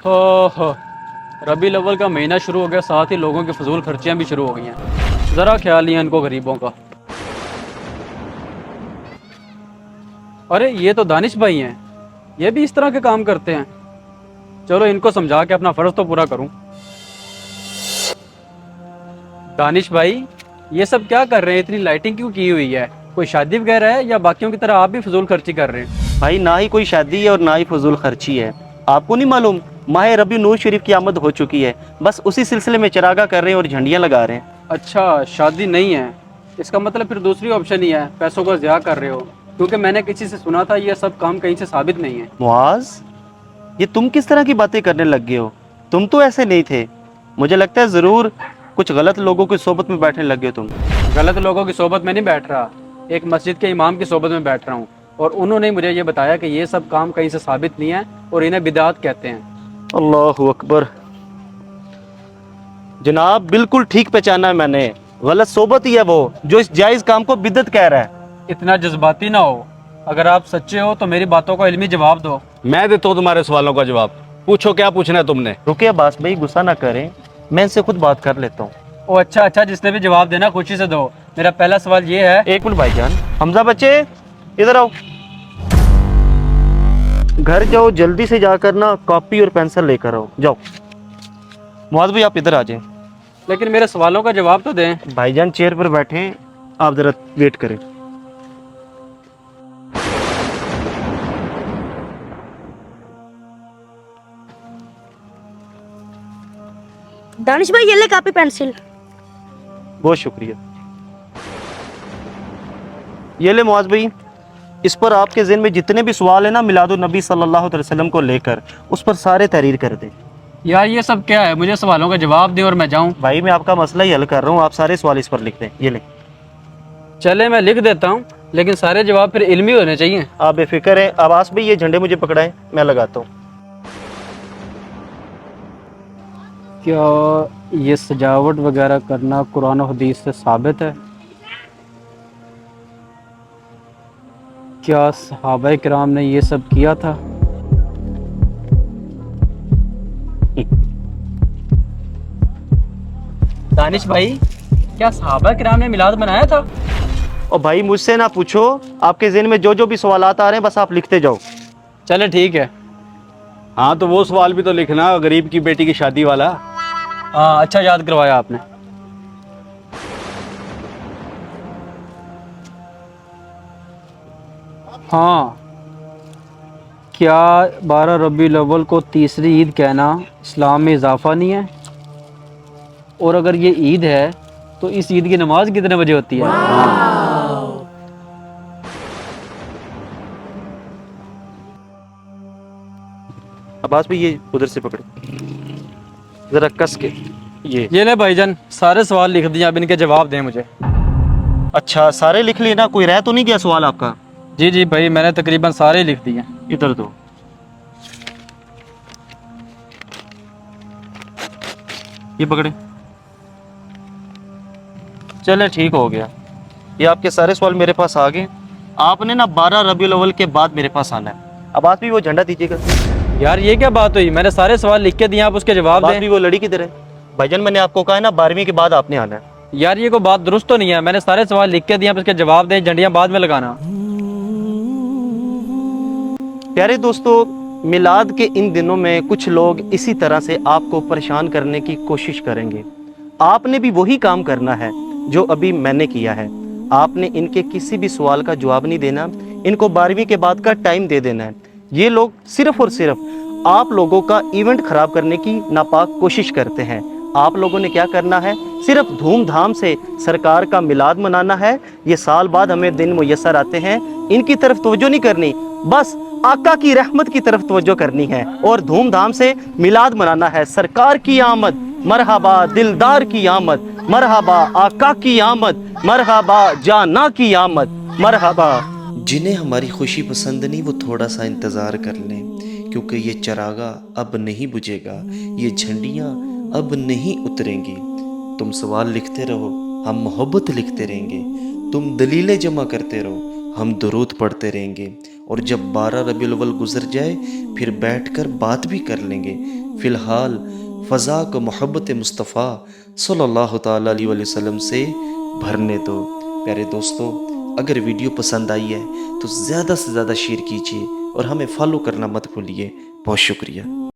हो रबीउल अव्वल का महीना शुरू हो गया, साथ ही लोगों की फजूल खर्चियाँ भी शुरू हो गई हैं। ज़रा ख्याल नहीं है इनको गरीबों का। अरे ये तो दानिश भाई हैं, ये भी इस तरह के काम करते हैं। चलो इनको समझा के अपना फ़र्ज़ तो पूरा करूं। दानिश भाई, ये सब क्या कर रहे हैं? इतनी लाइटिंग क्यों की हुई है? कोई शादी वगैरह है या बाकियों की तरह आप भी फजूल खर्ची कर रहे हैं? भाई ना ही कोई शादी है और ना ही फजूल खर्ची है। आपको नहीं मालूम माह रबी नूर शरीफ की आमद हो चुकी है, बस उसी सिलसिले में चरागा कर रहे हैं और झंडियाँ लगा रहे हैं। अच्छा, शादी नहीं है, इसका मतलब फिर दूसरी ऑप्शन ही है, पैसों को ज़िया कर रहे हो। क्योंकि मैंने किसी से सुना था ये सब काम कहीं से साबित नहीं है। मुआज, ये तुम किस तरह की बातें करने लग गए हो? तुम तो ऐसे नहीं थे। मुझे लगता है ज़रूर कुछ गलत लोगों की सोबत में बैठने लग गए तुम। गलत लोगों की सोबत में नहीं बैठ रहा, एक मस्जिद के इमाम की सोबत में बैठ रहा हूँ, और उन्होंने मुझे ये बताया कि ये सब काम कहीं से साबित नहीं है और इन्हें बिदात कहते हैं। अल्लाहु अकबर। जनाब बिल्कुल ठीक पहचाना है मैंने, गलत सोबत ही है वो जो इस जायज़ काम को बिदत कह रहा है। इतना जज्बाती ना हो, अगर आप सच्चे हो तो मेरी बातों का इल्मी जवाब दो। मैं देता हूँ तुम्हारे सवालों का जवाब। पूछो, क्या पूछना है तुमने? रुकिए अब्बास भाई, गुस्सा ना करें, मैं इनसे खुद बात कर लेता हूँ। ओ अच्छा, जिसने भी जवाब देना खुशी से दो। मेरा पहला सवाल ये है। एक मिनट भाईजान। हमजा बच्चे इधर आओ। घर जाओ, जल्दी से जाकर ना कॉपी और पेंसिल लेकर आओ, जाओ। मुआज भाई आप इधर आ जाएं। लेकिन मेरे सवालों का जवाब तो दें। भाईजान चेयर पर बैठे, आप जरा वेट करें। दानिश भाई ये ले कॉपी पेंसिल। बहुत शुक्रिया। ये ले मुआज भाई, इस पर आपके ज़हन में जितने भी सवाल है ना मिलादुन नबी सल्लल्लाहु अलैहि वसल्लम को लेकर, उस पर सारे तहरीर कर दें। यार ये सब क्या है? मुझे सवालों का जवाब दे और मैं जाऊं। भाई मैं आपका मसला ही हल कर रहा हूँ, आप सारे सवाल इस पर लिख दें। ये ले। चले मैं लिख देता हूँ, लेकिन सारे जवाब फिर इल्मी होने चाहिए। आप बेफिक्र हैं। अब्बास भाई ये झंडे मुझे पकड़ाएं, मैं लगाता हूँ। क्या ये सजावट वगैरह करना कुरान और हदीस से साबित है? क्या सहाबा किराम ने ये सब किया था? दानिश भाई, क्या सहाबा किराम ने मिलाद बनाया था? और भाई मुझसे ना पूछो, आपके ज़हन में जो जो भी सवालात आ रहे हैं बस आप लिखते जाओ। चले ठीक है। हाँ तो वो सवाल भी तो लिखना, गरीब की बेटी की शादी वाला। हाँ अच्छा याद करवाया आपने। हाँ, क्या 12 रबीउल अव्वल को तीसरी ईद कहना इस्लाम में इजाफा नहीं है? और अगर ये ईद है तो इस ईद की नमाज कितने बजे होती है? अब्बास भाई ये उधर से पकड़ो, जरा कस के। ये ले भाईजान, सारे सवाल लिख दिए, अब इनके जवाब दें मुझे। अच्छा सारे लिख लिए ना, कोई रह तो नहीं गया सवाल आपका? जी जी भाई, मैंने तकरीबन सारे ही लिख दिए। इधर दो। ये पकड़े। चले ठीक हो गया, ये आपके सारे सवाल मेरे पास आ गए। आपने ना 12 रबीउल अव्वल के बाद मेरे पास आना है। अब आप भी वो झंडा दीजिएगा। यार ये क्या बात हुई? मैंने सारे सवाल लिख के दिए, आप उसके जवाब बात दें। भी वो लड़ी किधर है? भाईजान मैंने आपको कहा है ना 12वीं के बाद आपने आना है। यार ये कोई बात दुरुस्त तो नहीं है, मैंने सारे सवाल लिख के दिए, आप उसके जवाब दें, झंडियाँ बाद में लगाना। प्यारे दोस्तों, मिलाद के इन दिनों में कुछ लोग इसी तरह से आपको परेशान करने की कोशिश करेंगे। आपने भी वही काम करना है जो अभी मैंने किया है। आपने इनके किसी भी सवाल का जवाब नहीं देना, इनको 12वीं के बाद का टाइम दे देना है। ये लोग सिर्फ और सिर्फ आप लोगों का इवेंट खराब करने की नापाक कोशिश करते हैं। आप लोगों ने क्या करना है, सिर्फ धूमधाम से सरकार का मिलाद मनाना है। ये साल बाद हमें दिन मुयस्सर आते हैं, इनकी तरफ तवज्जो नहीं करनी, बस आका की रहमत की तरफ तवज्जो करनी है और धूमधाम से मिलाद मनाना है। सरकार की आमद मरहबा, दिलदार की आमद मरहबा, आका की आमद मरहबा, जाना की आमद मरहबा। जिन्हें हमारी खुशी पसंद नहीं वो थोड़ा सा इंतज़ार कर लें, क्योंकि ये चरागा अब नहीं बुझेगा, ये झंडियाँ अब नहीं उतरेंगी। तुम सवाल लिखते रहो, हम मोहब्बत लिखते रहेंगे। तुम दलीलें जमा करते रहो, हम दुरूद पढ़ते रहेंगे। और जब 12 रबीउल अव्वल गुजर जाए फिर बैठकर बात भी कर लेंगे। فی الحال فضا کو محبت مصطفیٰ صلی اللہ تعالیٰ علیہ وسلم سے بھرنے دو۔ پیارے دوستو، اگر ویڈیو پسند آئی ہے تو زیادہ سے زیادہ شیئر کیجیے اور ہمیں فالو کرنا مت بھولیے۔ بہت شکریہ۔